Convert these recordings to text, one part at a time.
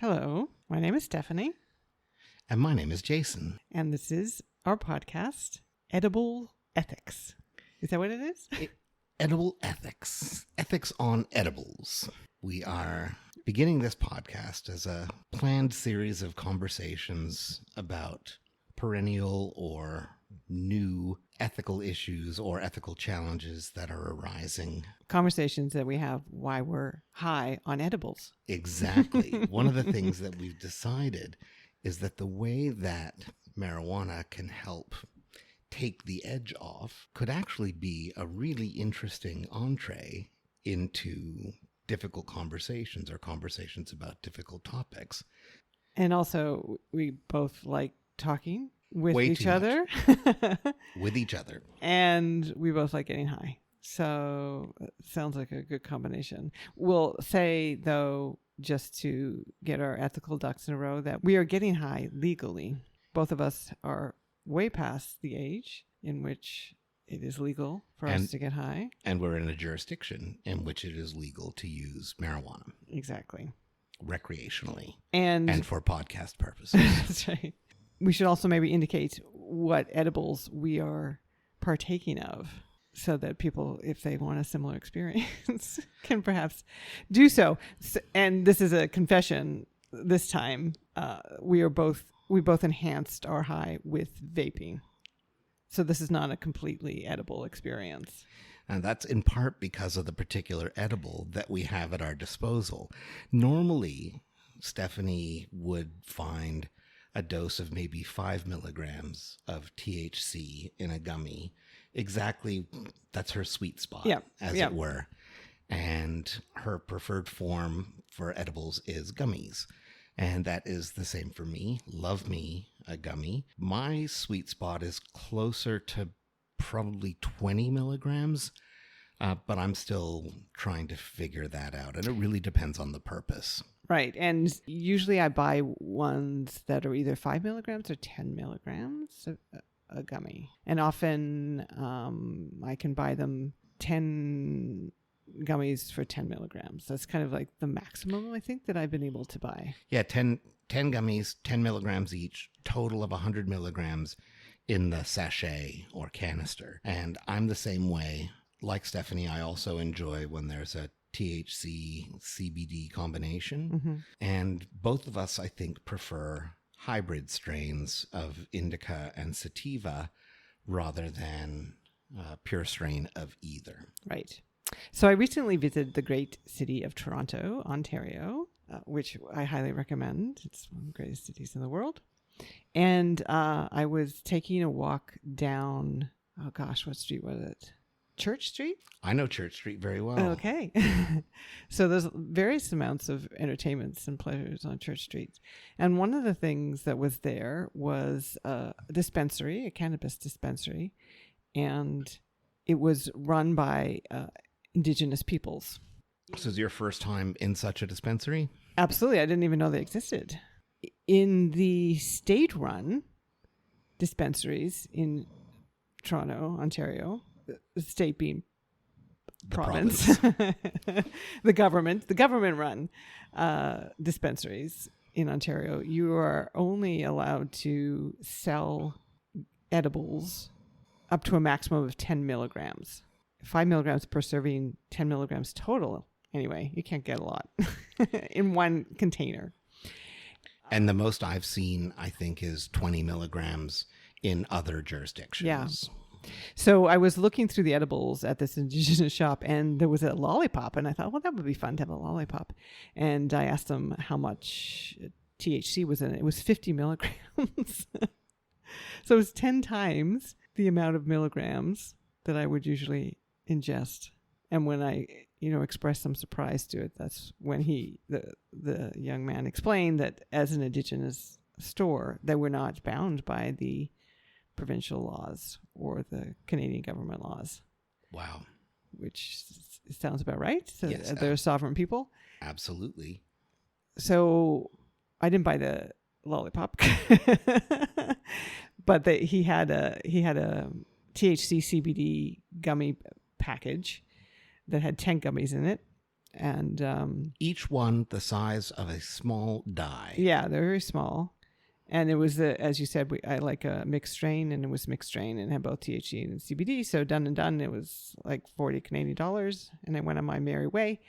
Hello, my name is Stephanie. And my name is Jason. And this is our podcast, Edible Ethics. Is that what it is? Edible Ethics. Ethics on edibles. We are beginning this podcast as a planned series of conversations about perennial or new ethical issues or ethical challenges that are arising. Conversations that we have why we're high on edibles. Exactly. One of the things that we've decided is that the way that marijuana can help take the edge off could actually be a really interesting entree into difficult conversations or conversations about difficult topics. And also, we both like talking with Way each too other. With each other. And we both like getting high. So it sounds like a good combination. We'll say, though, just to get our ethical ducks in a row, that we are getting high legally. Both of us are way past the age in which it is legal for us to get high. And we're in a jurisdiction in which it is legal to use marijuana. Exactly. Recreationally. And for podcast purposes. That's right. We should also maybe indicate what edibles we are partaking of so that people, if they want a similar experience, can perhaps do so. And this is a confession this time. We both enhanced our high with vaping. So this is not a completely edible experience. And that's in part because of the particular edible that we have at our disposal. Normally, Stephanie would find a dose of maybe 5 milligrams of THC in a gummy. Exactly, that's her sweet spot, as it were. And her preferred form for edibles is gummies. And that is the same for me. Love me a gummy. My sweet spot is closer to probably 20 milligrams, but I'm still trying to figure that out. And it really depends on the purpose. Right. And usually I buy ones that are either 5 milligrams or 10 milligrams of a gummy. And often I can buy them 10 gummies for 10 milligrams. That's kind of like the maximum, I think, that I've been able to buy. Yeah, 10 gummies, 10 milligrams each, total of 100 milligrams in the sachet or canister. And I'm the same way. Like Stephanie, I also enjoy when there's a THC CBD combination. Mm-hmm. And both of us, I think, prefer hybrid strains of indica and sativa rather than pure strain of either. Right. So I recently visited the great city of Toronto, Ontario, which I highly recommend. It's one of the greatest cities in the world. And I was taking a walk down, what street was it? Church Street? I know Church Street very well. Okay. So there's various amounts of entertainments and pleasures on Church Street. And one of the things that was there was a dispensary, a cannabis dispensary. And it was run by Indigenous peoples. This is your first time in such a dispensary? Absolutely. I didn't even know they existed. In the state-run dispensaries in Toronto, Ontario, the state being province. the government-run dispensaries in Ontario, you are only allowed to sell edibles up to a maximum of 10 milligrams. 5 milligrams per serving, 10 milligrams total. Anyway, you can't get a lot in one container. And the most I've seen, I think, is 20 milligrams in other jurisdictions. Yeah. So I was looking through the edibles at this Indigenous shop, and there was a lollipop, and I thought, well, that would be fun to have a lollipop. And I asked them how much THC was in it. It was 50 milligrams. So it was 10 times the amount of milligrams that I would usually ingest. And when I, expressed some surprise to it, that's when the young man explained that as an Indigenous store, they were not bound by the provincial laws or the Canadian government laws. Wow. Which sounds about right. So yes, they're sovereign people. Absolutely. So I didn't buy the lollipop, but he had a THC CBD gummy package that had 10 gummies in it. And Each one the size of a small die. yeah, they're very small. And it was, as you said, I like a mixed strain, and it was mixed strain and had both THC and CBD. So done and done, it was like 40 Canadian dollars. And I went on my merry way.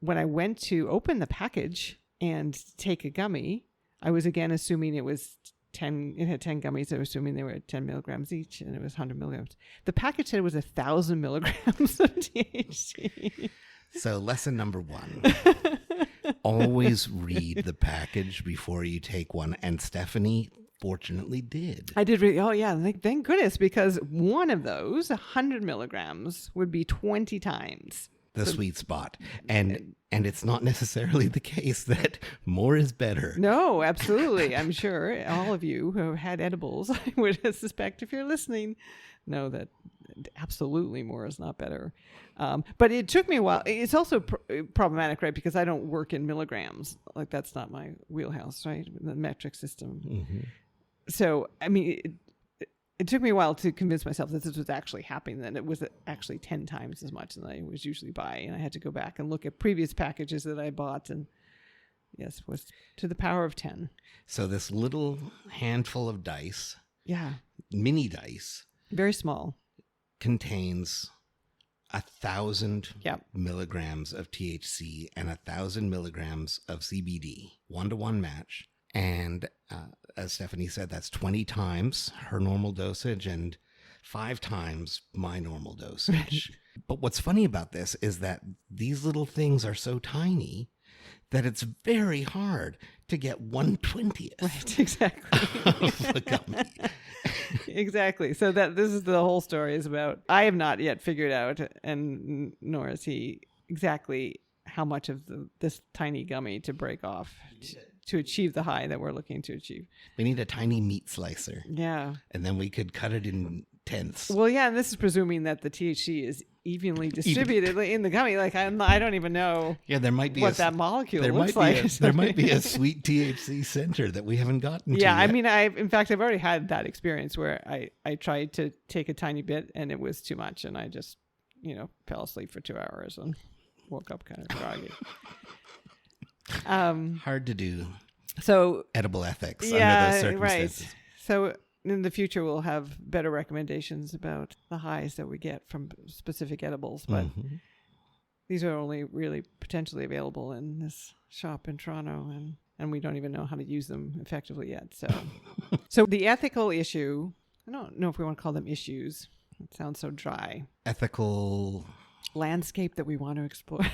When I went to open the package and take a gummy, I was again assuming it was 10, it had 10 gummies. I was assuming they were at 10 milligrams each, and it was 100 milligrams. The package said it was 1,000 milligrams of THC. So lesson number 1. Always read the package before you take one. And Stephanie fortunately did. I did read. Oh, yeah. Thank goodness, because one of those, 100 milligrams, would be 20 times the sweet spot. And it's not necessarily the case that more is better. No, absolutely. I'm sure all of you who have had edibles, I would suspect, if you're listening, know that absolutely more is not better. But it took me a while. It's also problematic, right? Because I don't work in milligrams. Like, that's not my wheelhouse, right? The metric system. Mm-hmm. So, I mean, it took me a while to convince myself that this was actually happening, that it was actually 10 times as much than I was usually buying. And I had to go back and look at previous packages that I bought, and yes, it was to the power of 10. So this little handful of dice, Yeah. mini dice, Very small. contains 1,000 Yep. milligrams of THC and 1,000 milligrams of CBD, 1-to-1 match. And as Stephanie said, that's 20 times her normal dosage and 5 times my normal dosage. But what's funny about this is that these little things are so tiny that it's very hard to get 1/20th Right, exactly. of a gummy. Exactly. So this is the whole story is about, I have not yet figured out, and nor has he, exactly how much of this tiny gummy to break off to achieve the high that we're looking to achieve. We need a tiny meat slicer. Yeah. And then we could cut it in tenths. Well, yeah, and this is presuming that the THC is evenly distributed in the gummy. Like, I don't even know There might be what that molecule there looks might be like. there might be a sweet THC center that we haven't gotten to Yeah, I yet. mean, in fact, I've already had that experience where I tried to take a tiny bit and it was too much, and I just, fell asleep for 2 hours and woke up kind of groggy. Hard to do So edible ethics under yeah, those circumstances. right. So in the future, we'll have better recommendations about the highs that we get from specific edibles, but Mhm. these are only really potentially available in this shop in Toronto, and we don't even know how to use them effectively yet. So the ethical issue, I don't know if we want to call them issues. It sounds so dry. Ethical. Landscape that we want to explore.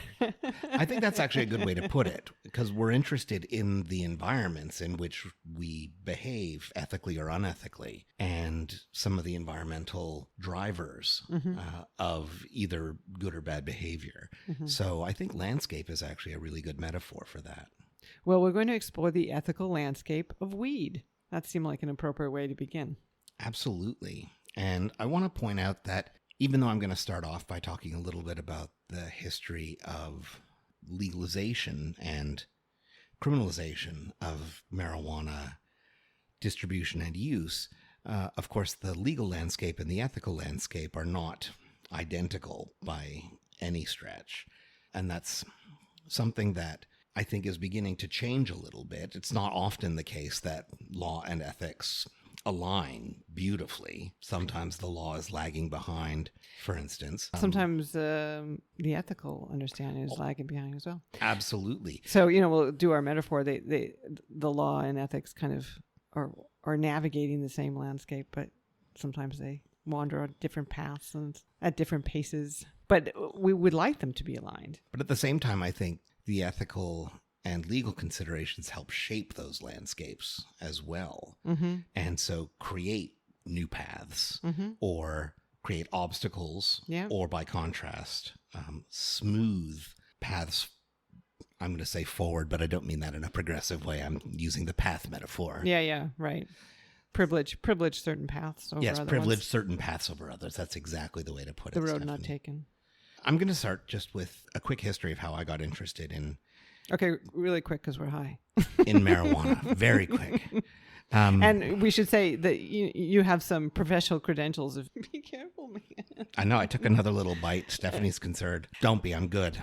I think that's actually a good way to put it, because we're interested in the environments in which we behave ethically or unethically, and some of the environmental drivers of either good or bad behavior. So I think landscape is actually a really good metaphor for that. Well, we're going to explore the ethical landscape of weed. That seemed like an appropriate way to begin. Absolutely. And I want to point out that even though I'm going to start off by talking a little bit about the history of legalization and criminalization of marijuana distribution and use, of course, the legal landscape and the ethical landscape are not identical by any stretch. And that's something that I think is beginning to change a little bit. It's not often the case that law and ethics align beautifully. Sometimes the law is lagging behind, for instance. Sometimes the ethical understanding is lagging behind as well. Absolutely. So, we'll do our metaphor. The law and ethics kind of are navigating the same landscape, but sometimes they wander on different paths and at different paces. But we would like them to be aligned. But at the same time, I think the ethical and legal considerations help shape those landscapes as well. And so create new paths or create obstacles, or by contrast, smooth paths. I'm going to say forward, but I don't mean that in a progressive way. I'm using the path metaphor. Yeah, right. Privilege certain paths over other privilege ones. certain paths over others. That's exactly the way to put it. The road Stephanie. not taken. I'm going to start just with a quick history of how I got interested in Okay, really quick because we're high. in marijuana. Very quick. And we should say that you have some professional credentials. Be careful, man. I know. I took another little bite. Stephanie's concerned. Don't be. I'm good.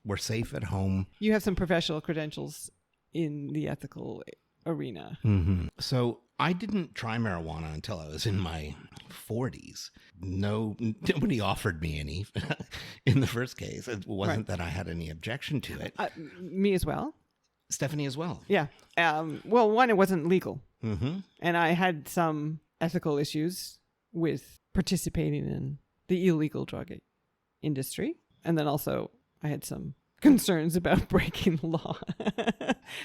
We're safe at home. You have some professional credentials in the ethical arena. Mm-hmm. So I didn't try marijuana until I was in my 40s. Nobody offered me any in the first case. It wasn't that I had any objection to it. Me as well. Stephanie as well. Yeah. Well, one, it wasn't legal. Mm-hmm. And I had some ethical issues with participating in the illegal drug industry. And then also I had some concerns about breaking the law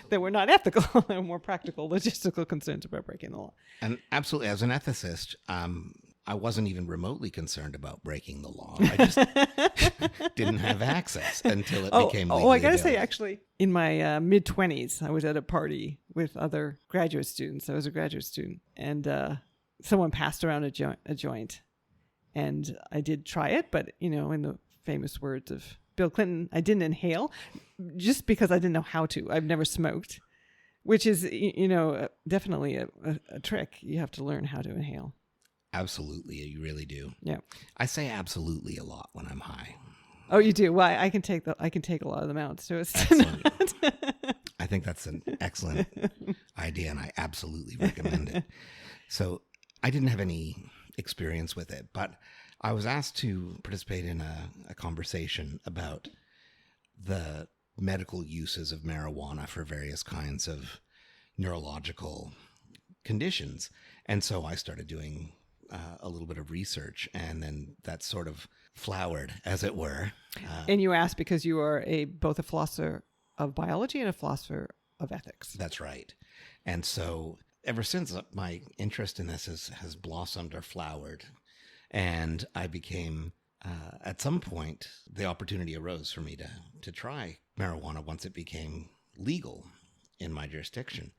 that were not ethical. They were more practical, logistical concerns about breaking the law. And absolutely, as an ethicist, I wasn't even remotely concerned about breaking the law. I just didn't have access until it became legal. Oh, I got to say, actually, in my mid-20s, I was at a party with other graduate students. I was a graduate student. And someone passed around a joint. And I did try it, but, in the famous words of Bill Clinton, I didn't inhale just because I didn't know how to. I've never smoked, which is, definitely a trick. You have to learn how to inhale. Absolutely. You really do. Yeah. I say absolutely a lot when I'm high. Oh, you do? Well, I can take a lot of them out. So it's excellent. I think that's an excellent idea, and I absolutely recommend it. So I didn't have any experience with it, but I was asked to participate in a conversation about the medical uses of marijuana for various kinds of neurological conditions. And so I started doing a little bit of research, and then that sort of flowered, as it were. And you asked because you are both a philosopher of biology and a philosopher of ethics. That's right. And so ever since, my interest in this has blossomed or flowered. And I became, at some point, the opportunity arose for me to try marijuana once it became legal in my jurisdiction.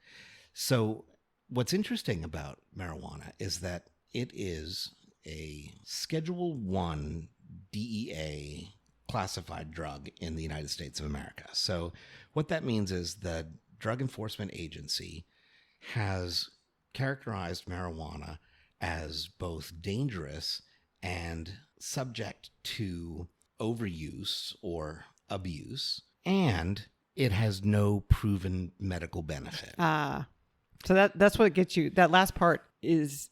So what's interesting about marijuana is that it is a Schedule 1 DEA classified drug in the United States of America. So what that means is the Drug Enforcement Agency has characterized marijuana as both dangerous and subject to overuse or abuse, and it has no proven medical benefit. So that's what gets you. That last part is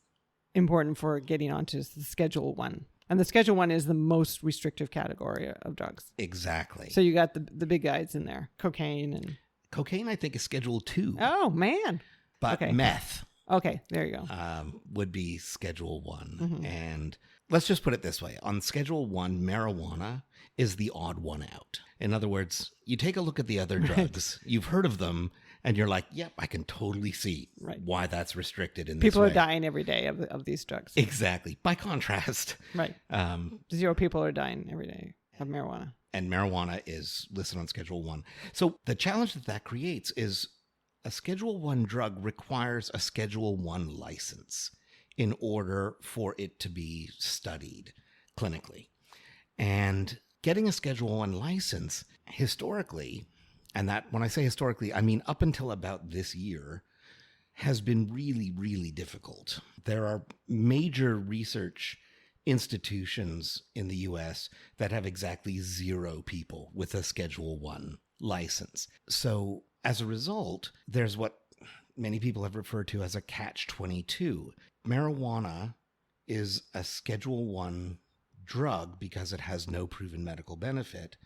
important for getting onto the Schedule 1. And the Schedule 1 is the most restrictive category of drugs. Exactly. So you got the big guys in there. Cocaine, I think, is Schedule 2. Oh, man. But okay. Meth. Okay, there you go. Would be Schedule 1. Mm-hmm. And let's just put it this way. On Schedule 1, marijuana is the odd one out. In other words, you take a look at the other drugs, you've heard of them, and you're like, yep, I can totally see why that's restricted in this way. People are dying every day of these drugs. Exactly. By contrast. Right. 0 people are dying every day of marijuana. And marijuana is listed on Schedule 1. So the challenge that creates is a Schedule 1 drug requires a Schedule 1 license in order for it to be studied clinically. And getting a Schedule 1 license historically, and that when I say historically, I mean up until about this year, has been really, really difficult. There are major research institutions in the US that have exactly 0 people with a Schedule 1 license. So as a result, there's what many people have referred to as a catch-22. Marijuana is a Schedule 1 drug because it has no proven medical benefit,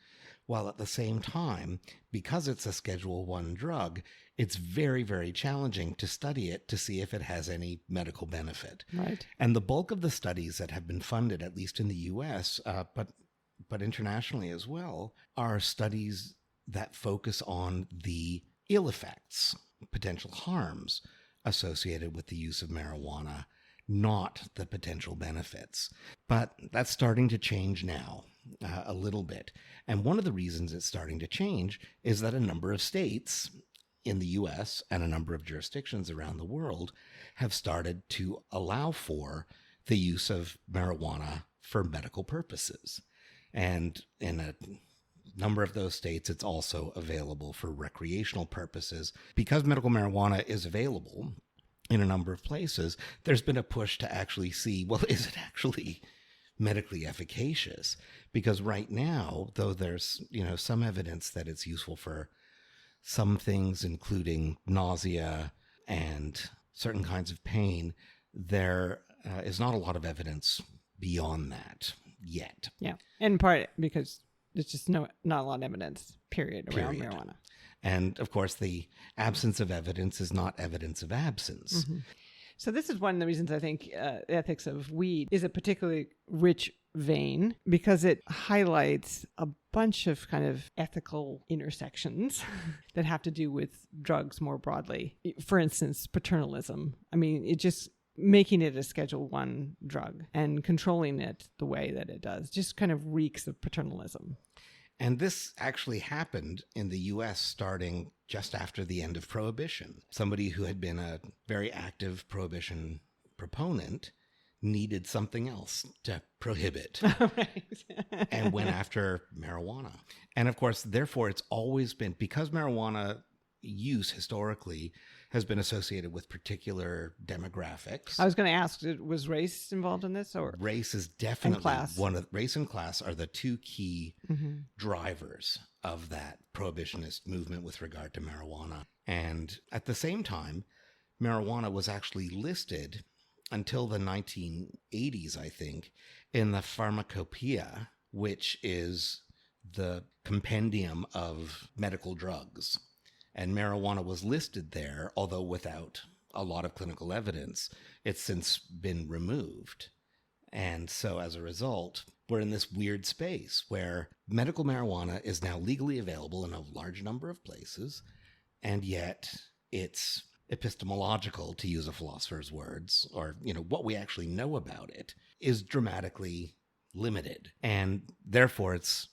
while at the same time, because it's a Schedule 1 drug, it's very, very challenging to study it to see if it has any medical benefit. Right. And the bulk of the studies that have been funded, at least in the US, but internationally as well, are studies that focus on the ill effects, potential harms associated with the use of marijuana, not the potential benefits. But that's starting to change now a little bit. And one of the reasons it's starting to change is that a number of states in the US and a number of jurisdictions around the world have started to allow for the use of marijuana for medical purposes. And in a number of those states, it's also available for recreational purposes. Because medical marijuana is available in a number of places, there's been a push to actually see, well, is it actually medically efficacious? Because right now, though there's, some evidence that it's useful for some things, including nausea and certain kinds of pain, there is not a lot of evidence beyond that yet. Yeah. In part because there's just not a lot of evidence, period, around marijuana. And of course, the absence of evidence is not evidence of absence. Mm-hmm. So this is one of the reasons I think ethics of weed is a particularly rich vein, because it highlights a bunch of kind of ethical intersections that have to do with drugs more broadly. For instance, paternalism. I mean, it just making it a Schedule 1 drug and controlling it the way that it does just kind of reeks of paternalism. And this actually happened in the U.S. starting just after the end of Prohibition. Somebody who had been a very active Prohibition proponent needed something else to prohibit and went after marijuana. And of course, therefore, it's always been, because marijuana use historically has been associated with particular demographics. I was going to ask, was race involved in this, or race is definitely class? Race and class are the two key drivers of that prohibitionist movement with regard to marijuana. And at the same time, marijuana was actually listed until the 1980s, I think, in the Pharmacopoeia, which is the compendium of medical drugs. And marijuana was listed there, although without a lot of clinical evidence. It's since been removed. And so as a result, we're in this weird space where medical marijuana is now legally available in a large number of places, and yet it's epistemological, to use a philosopher's words, or, what we actually know about it is dramatically limited. And therefore it's,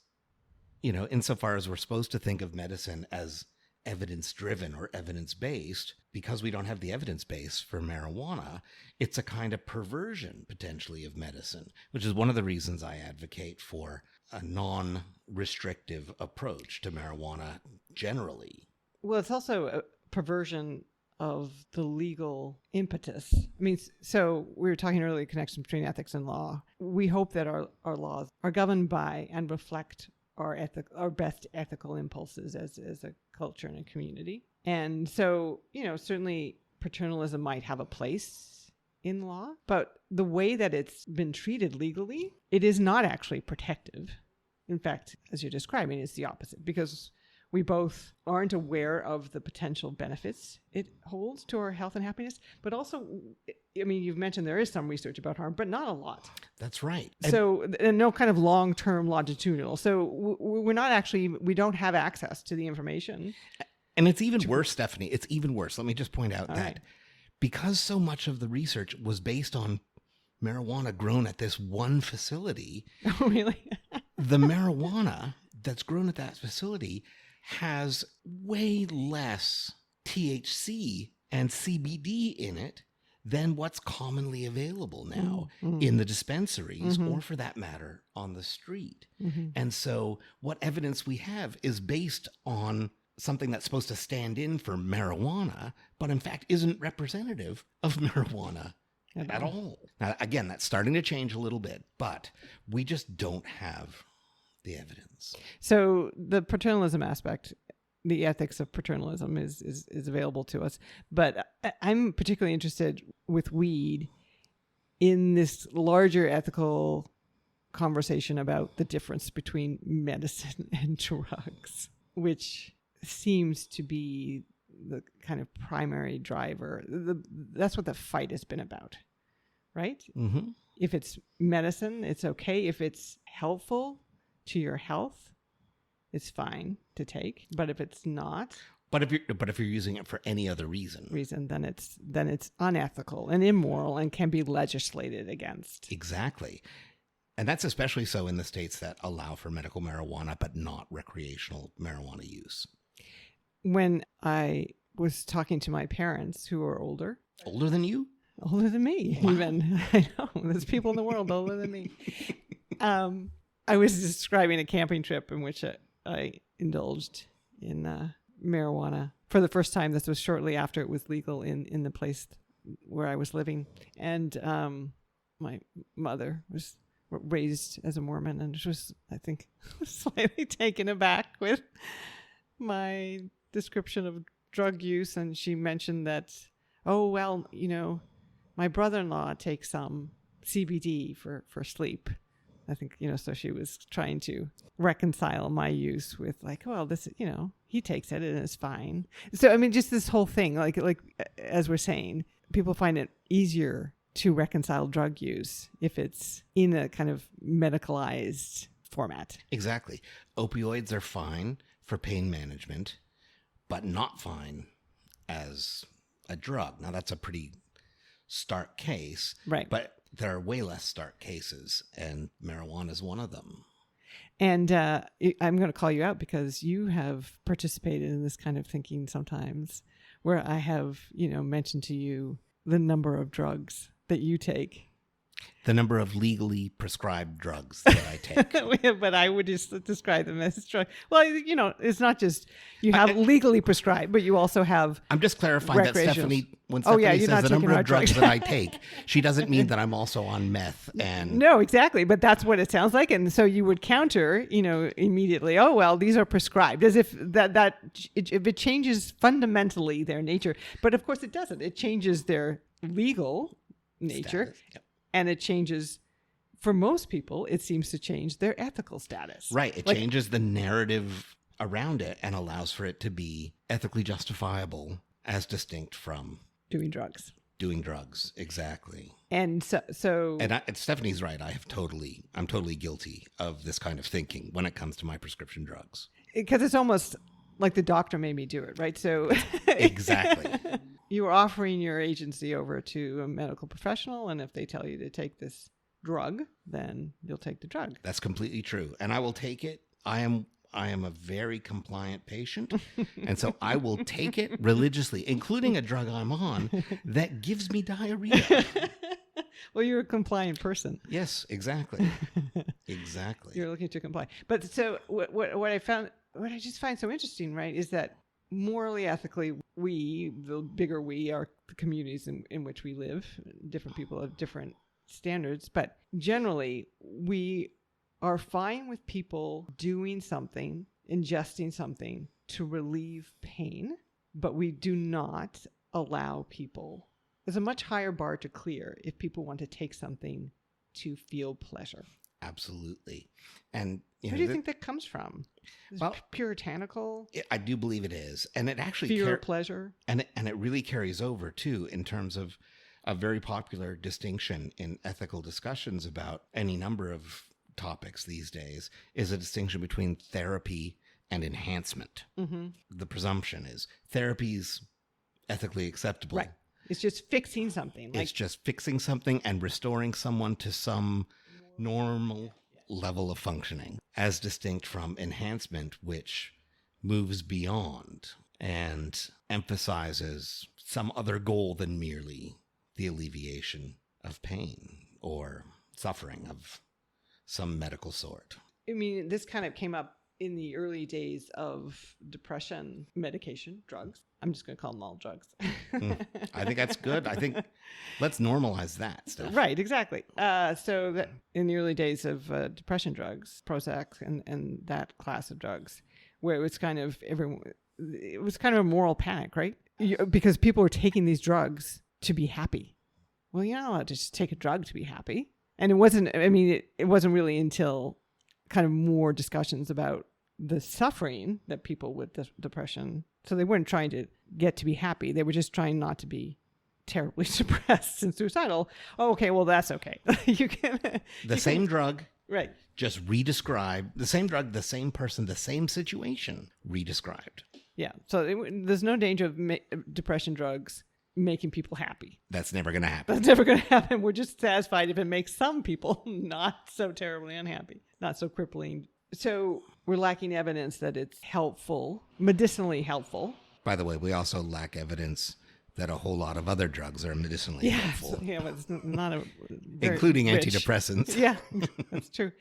insofar as we're supposed to think of medicine as evidence-driven or evidence-based, because we don't have the evidence base for marijuana, it's a kind of perversion, potentially, of medicine, which is one of the reasons I advocate for a non-restrictive approach to marijuana generally. Well, it's also a perversion of the legal impetus. I mean, so we were talking earlier, connection between ethics and law. We hope that our laws are governed by and reflect our best ethical impulses as a culture and a community. And so, certainly paternalism might have a place in law, but the way that it's been treated legally, it is not actually protective. In fact, as you're describing, it's the opposite, because we both aren't aware of the potential benefits it holds to our health and happiness. But also, I mean, you've mentioned there is some research about harm, but not a lot. That's right. So, and no kind of long-term longitudinal. So we're not actually, we don't have access to the information. And it's even worse, Stephanie. It's even worse. Let me just point out that because so much of the research was based on marijuana grown at this one facility. Oh, really? The marijuana that's grown at that facility has way less THC and CBD in it than what's commonly available now in the dispensaries, or for that matter, on the street. And so what evidence we have is based on something that's supposed to stand in for marijuana, but in fact isn't representative of marijuana at all. Now, again, that's starting to change a little bit, but we just don't have the evidence. So the paternalism aspect, the ethics of paternalism is available to us. But I'm particularly interested with weed in this larger ethical conversation about the difference between medicine and drugs, which seems to be the kind of primary driver. That's what the fight has been about, right? Mm-hmm. If it's medicine, it's okay. If it's helpful to your health, it's fine to take. But if it's not, but if you're using it for any other reason, then it's unethical and immoral and can be legislated against. Exactly. And that's especially so in the states that allow for medical marijuana but not recreational marijuana use. When I was talking to my parents, who are older than you, older than me, wow. Even I know there's people in the world older than me. I was describing a camping trip in which a I indulged in marijuana for the first time. This was shortly after it was legal in the place where I was living. And my mother was raised as a Mormon, and she was, I think, slightly taken aback with my description of drug use. And she mentioned that, oh, well, my brother-in-law takes some CBD for sleep. I think, so she was trying to reconcile my use with like, well, this, he takes it and it's fine. So, I mean, just this whole thing, like as we're saying, people find it easier to reconcile drug use if it's in a kind of medicalized format. Exactly. Opioids are fine for pain management, but not fine as a drug. Now, that's a pretty stark case. Right. But there are way less stark cases, and marijuana is one of them. And I'm going to call you out because you have participated in this kind of thinking sometimes, where I have, mentioned to you the number of drugs that you take. The number of legally prescribed drugs that I take. But I would just describe them as drugs. Well, it's not just you have legally prescribed, but you also have. I'm just clarifying that Stephanie, when Stephanie says the number of drugs that I take, she doesn't mean that I'm also on meth. And no, exactly. But that's what it sounds like. And so you would counter, immediately, oh, well, these are prescribed, as if if it changes fundamentally their nature. But of course it doesn't. It changes their legal nature. Status. Yep. And it changes, for most people, it seems to change their ethical status. Right. It changes the narrative around it and allows for it to be ethically justifiable as distinct from doing drugs. Doing drugs. Exactly. And so and Stephanie's right. I'm totally guilty of this kind of thinking when it comes to my prescription drugs. Because it's almost like the doctor made me do it, right? So exactly. You are offering your agency over to a medical professional, and if they tell you to take this drug, then you'll take the drug. That's completely true. And I will take it. I am a very compliant patient, and so I will take it religiously, including a drug I'm on that gives me diarrhea. Well, you're a compliant person. Yes, exactly. Exactly. You're looking to comply. But so what I just find so interesting, right, is that morally, ethically, the bigger we are, the communities in which we live, different people have different standards, but generally we are fine with people doing something, ingesting something to relieve pain, but we do not allow people. There's a much higher bar to clear if people want to take something to feel pleasure. Absolutely. And where do you think that comes from? Well, puritanical? I do believe it is. And it actually fear of pleasure. And it really carries over too in terms of a very popular distinction in ethical discussions about any number of topics these days is a distinction between therapy and enhancement. Mm-hmm. The presumption is therapy's ethically acceptable. Right. It's just fixing something. It's just fixing something and restoring someone to some normal level of functioning, as distinct from enhancement, which moves beyond and emphasizes some other goal than merely the alleviation of pain or suffering of some medical sort. I mean, this kind of came up in the early days of depression medication, drugs. I'm just going to call them all drugs. I think that's good. I think let's normalize that stuff. Right, exactly. So that in the early days of depression drugs, Prozac and that class of drugs, where it was kind of a moral panic, right? Because people were taking these drugs to be happy. Well, you're not allowed to just take a drug to be happy. And it wasn't really until kind of more discussions about the suffering that people with depression. So they weren't trying to get to be happy. They were just trying not to be terribly depressed and suicidal. Oh, okay, well, that's okay. Same drug. Right. Just redescribed. The same drug, the same person, the same situation, redescribed. Yeah. So there's no danger of depression drugs making people happy. That's never going to happen. That's never going to happen. We're just satisfied if it makes some people not so terribly unhappy, not so crippling. So we're lacking evidence that it's helpful, medicinally helpful. By the way, we also lack evidence that a whole lot of other drugs are medicinally helpful, Yeah, but it's not a very including rich. antidepressants. Yeah, that's true.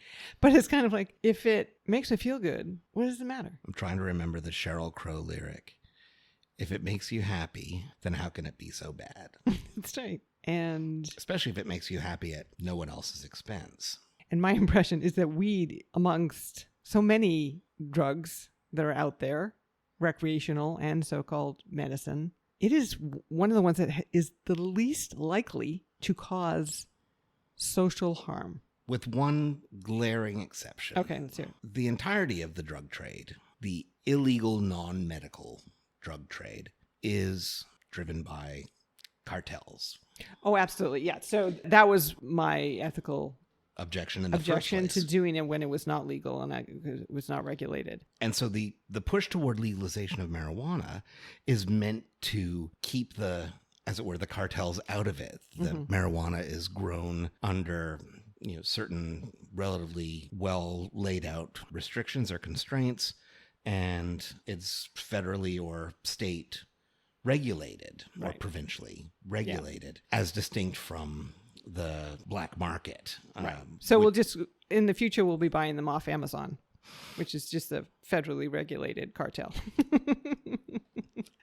But it's kind of like, if it makes me feel good, what does it matter? I'm trying to remember the Sheryl Crow lyric. If it makes you happy, then how can it be so bad? That's right. And Especially if it makes you happy at no one else's expense. my impression is that weed, amongst so many drugs that are out there, recreational and so-called medicine, it is one of the ones that is the least likely to cause social harm. With one glaring exception. Okay, let's hear it. The entirety of the drug trade, the illegal non-medical drug trade, is driven by cartels. Oh, absolutely. Yeah. So that was my ethical Objection in the first objection place. to doing it when it was not legal and it was not regulated. And so the push toward legalization of marijuana is meant to keep the, as it were, the cartels out of it. The marijuana is grown under, certain relatively well laid out restrictions or constraints, and it's federally or state regulated or Right. provincially regulated, as distinct from the black market. Right. So we'll just, in the future, we'll be buying them off Amazon, which is just a federally regulated cartel.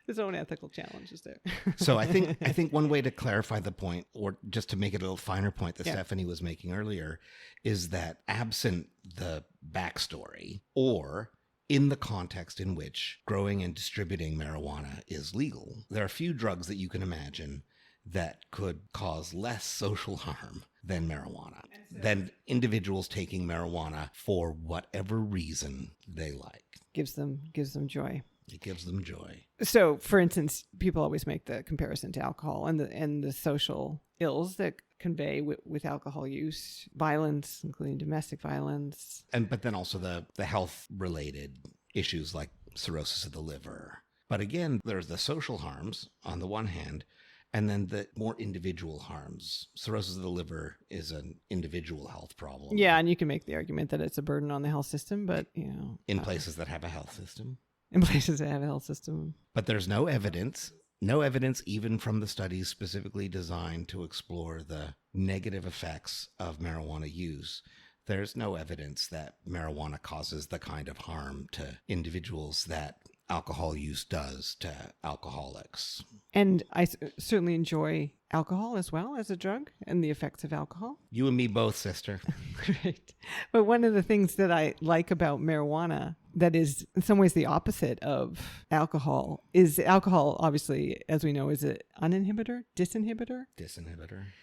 His own ethical challenges there. So I think one way to clarify the point, or just to make it a little finer point that Yeah. Stephanie was making earlier, is that absent the backstory, or in the context in which growing and distributing marijuana is legal, there are few drugs that you can imagine that could cause less social harm than marijuana, than individuals taking marijuana for whatever reason they like. gives them joy. It gives them joy. So, for instance, people always make the comparison to alcohol and the social ills that convey with alcohol use, violence, including domestic violence. But then also the health related issues like cirrhosis of the liver. But again, there's the social harms on the one hand, and then the more individual harms. Cirrhosis of the liver is an individual health problem. Yeah, and you can make the argument that it's a burden on the health system, but, In places that have a health system. in places that have a health system. But there's no evidence even from the studies specifically designed to explore the negative effects of marijuana use. There's no evidence that marijuana causes the kind of harm to individuals that alcohol use does to alcoholics. And I certainly enjoy alcohol as well as a drug and the effects of alcohol. You and me both, sister. Great. But one of the things that I like about marijuana that is in some ways the opposite of alcohol is alcohol, obviously, as we know, is an uninhibitor, disinhibitor.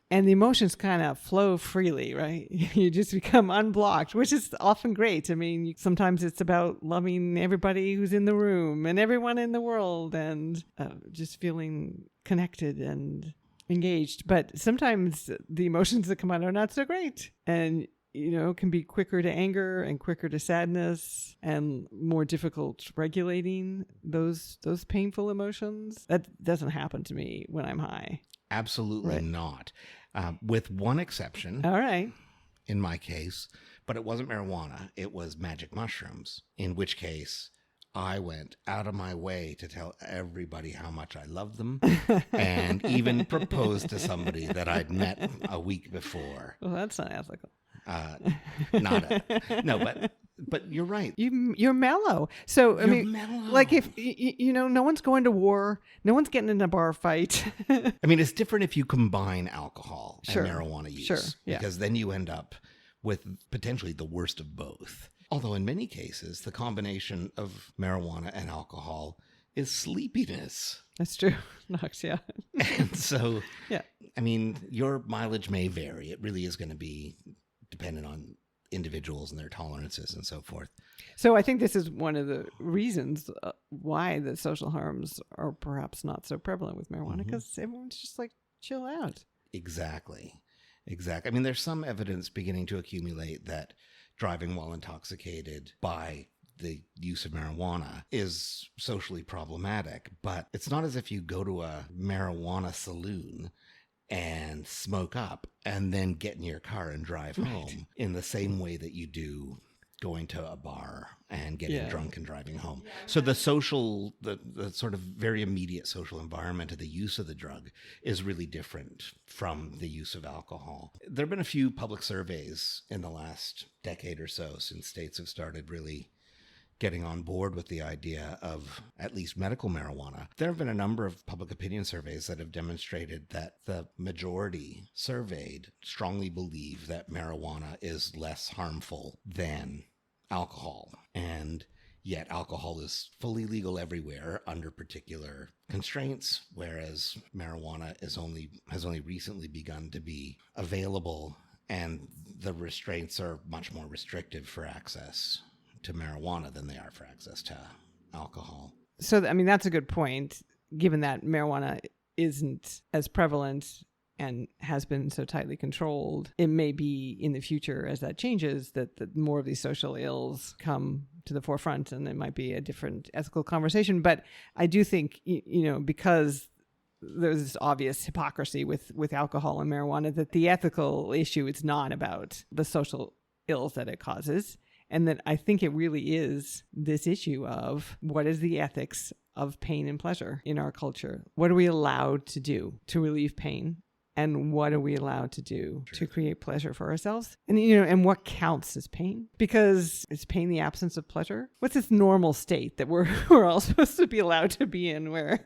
And the emotions kind of flow freely, right? You just become unblocked, which is often great. I mean, sometimes it's about loving everybody who's in the room and everyone in the world and just feeling connected and engaged. But sometimes the emotions that come out are not so great. And can be quicker to anger and quicker to sadness and more difficult regulating those painful emotions. That doesn't happen to me when I'm high. Absolutely not. With one exception. All right. In my case, but it wasn't marijuana. It was magic mushrooms, in which case I went out of my way to tell everybody how much I loved them and even proposed to somebody that I'd met a week before. Well, that's not ethical. But you're right. You're mellow. So I mean, mellow. like if no one's going to war, no one's getting in a bar fight. I mean, it's different if you combine alcohol Sure. and marijuana use, Sure, yeah. because then you end up with potentially the worst of both. Although in many cases, the combination of marijuana and alcohol is sleepiness. That's true. Nausea. And so, Yeah. I mean, your mileage may vary. It really is going to be dependent on individuals and their tolerances and so forth. So I think this is one of the reasons why the social harms are perhaps not so prevalent with marijuana, because everyone's just like, chill out. Exactly. I mean, there's some evidence beginning to accumulate that driving while intoxicated by the use of marijuana is socially problematic, but it's not as if you go to a marijuana saloon and smoke up and then get in your car and drive home in the same way that you do going to a bar and getting Yeah. drunk and driving home. So the social, the sort of very immediate social environment of the use of the drug is really different from the use of alcohol. There have been a few public surveys in the last decade or so since states have started really getting on board with the idea of at least medical marijuana. There have been a number of public opinion surveys that have demonstrated that the majority surveyed strongly believe that marijuana is less harmful than alcohol. And yet alcohol is fully legal everywhere under particular constraints, whereas marijuana has only recently begun to be available, and the restraints are much more restrictive for access to marijuana than they are for access to alcohol. So, I mean, that's a good point, given that marijuana isn't as prevalent and has been so tightly controlled. It may be in the future, as that changes, that more of these social ills come to the forefront, and it might be a different ethical conversation. But I do think, because there's this obvious hypocrisy with alcohol and marijuana, that the ethical issue is not about the social ills that it causes. And that I think it really is this issue of what is the ethics of pain and pleasure in our culture? What are we allowed to do to relieve pain? And what are we allowed to do to create pleasure for ourselves? And, and what counts as pain? Because is pain the absence of pleasure? What's this normal state that we're all supposed to be allowed to be in, where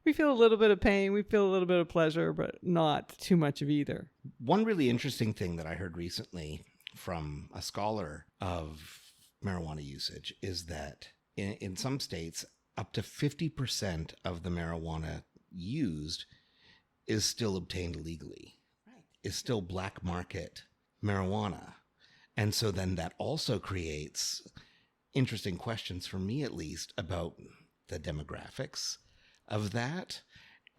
we feel a little bit of pain, we feel a little bit of pleasure, but not too much of either? One really interesting thing that I heard recently from a scholar of marijuana usage is that in some states, up to 50% of the marijuana used is still obtained illegally, is still black market marijuana. And so then that also creates interesting questions, for me at least, about the demographics of that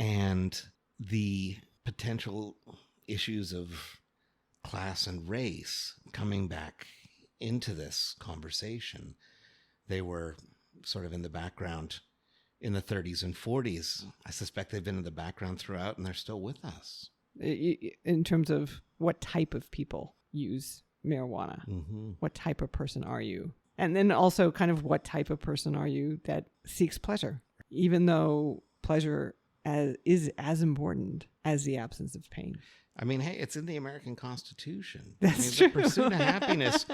and the potential issues of class and race coming back into this conversation. They were sort of in the background in the 30s and 40s. I suspect they've been in the background throughout, and they're still with us. In terms of what type of people use marijuana, Mm-hmm. What type of person are you? And then also kind of what type of person are you that seeks pleasure, even though pleasure is as important as the absence of pain. I mean, hey, it's in the American Constitution. That's The true. pursuit of happiness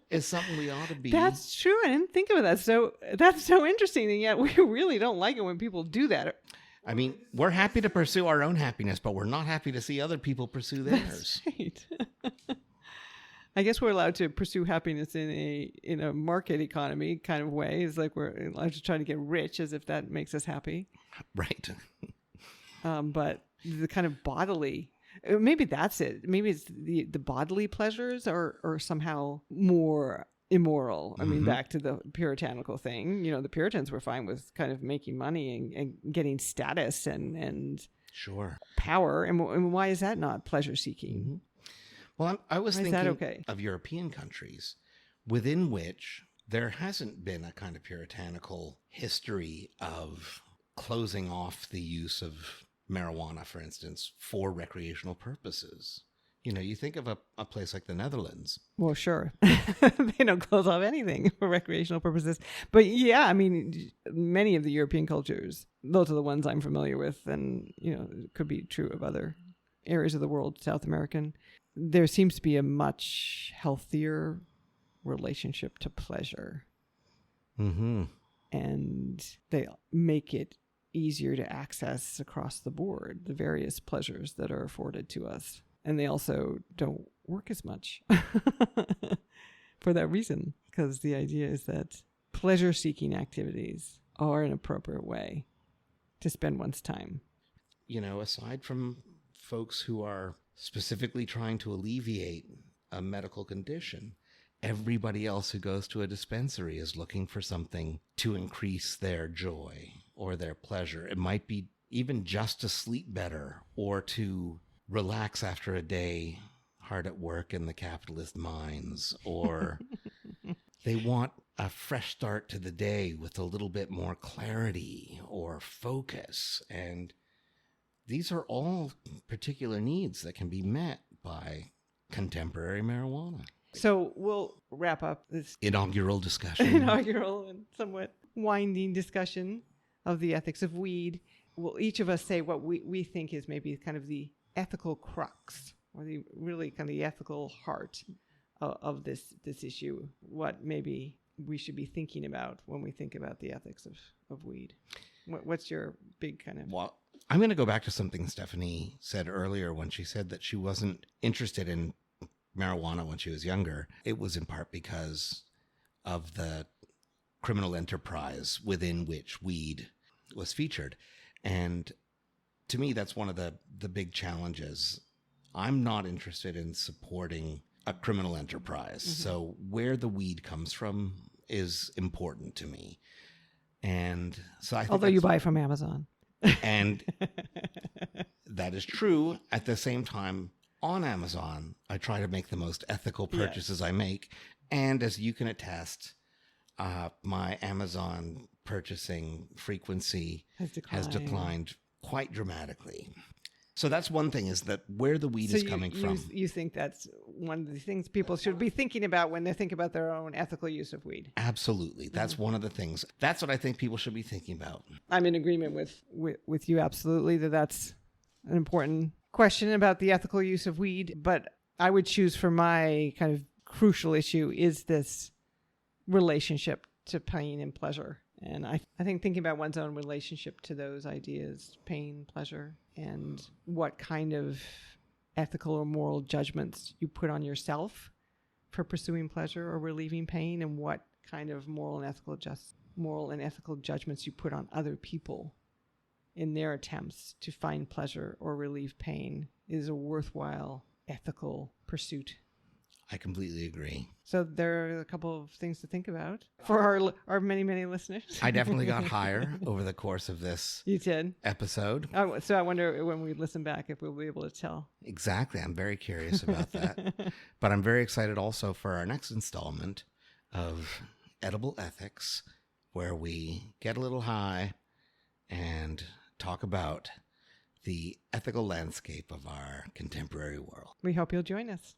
is something we ought to be. That's true. I didn't think of that. So that's so interesting. And yet we really don't like it when people do that. I mean, we're happy to pursue our own happiness, but we're not happy to see other people pursue theirs. That's right. I guess we're allowed to pursue happiness in a market economy kind of way. It's like we're allowed to try to get rich, as if that makes us happy. Right. But the kind of bodily, maybe that's it. Maybe it's the bodily pleasures are somehow more immoral. I mean, back to the puritanical thing. The Puritans were fine with kind of making money and getting status and Sure. power. And why is that not pleasure seeking? Mm-hmm. Well, I was Why is thinking that okay? of European countries within which there hasn't been a kind of puritanical history of closing off the use of marijuana, for instance, for recreational purposes. You think of a place like the Netherlands. Well, sure. They don't close off anything for recreational purposes. But yeah, I mean, many of the European cultures, those are the ones I'm familiar with, and, it could be true of other areas of the world, South American. There seems to be a much healthier relationship to pleasure. Mm-hmm. And they make it easier to access across the board, the various pleasures that are afforded to us. And they also don't work as much for that reason, because the idea is that pleasure-seeking activities are an appropriate way to spend one's time. Aside from folks who are specifically trying to alleviate a medical condition, everybody else who goes to a dispensary is looking for something to increase their joy or their pleasure. It might be even just to sleep better or to relax after a day hard at work in the capitalist mines, or they want a fresh start to the day with a little bit more clarity or focus. And these are all particular needs that can be met by contemporary marijuana. So we'll wrap up this Inaugural discussion. inaugural and somewhat winding discussion of the ethics of weed. We'll each of us say what we think is maybe kind of the ethical crux, or the really kind of the ethical heart of this issue. What maybe we should be thinking about when we think about the ethics of weed. What's your big kind of... Well, I'm going to go back to something Stephanie said earlier when she said that she wasn't interested in marijuana when she was younger. It was in part because of the criminal enterprise within which weed was featured. And to me, that's one of the big challenges. I'm not interested in supporting a criminal enterprise. Mm-hmm. So where the weed comes from is important to me. And so I think, although you buy from Amazon. And that is true. At the same time, on Amazon, I try to make the most ethical purchases I make. And as you can attest, my Amazon purchasing frequency has declined quite dramatically. So that's one thing, is that where the weed is coming from. You think that's one of the things people should be thinking about when they think about their own ethical use of weed? Absolutely. That's one of the things. That's what I think people should be thinking about. I'm in agreement with you absolutely that's an important question about the ethical use of weed. But I would choose for my kind of crucial issue is this relationship to pain and pleasure. And I think thinking about one's own relationship to those ideas, pain, pleasure, and what kind of ethical or moral judgments you put on yourself for pursuing pleasure or relieving pain, and what kind of moral and ethical judgments you put on other people in their attempts to find pleasure or relieve pain is a worthwhile ethical pursuit. I completely agree. So there are a couple of things to think about for our many, many listeners. I definitely got higher over the course of this episode. So I wonder when we listen back if we'll be able to tell. Exactly. I'm very curious about that. But I'm very excited also for our next installment of Edible Ethics, where we get a little high and talk about the ethical landscape of our contemporary world. We hope you'll join us.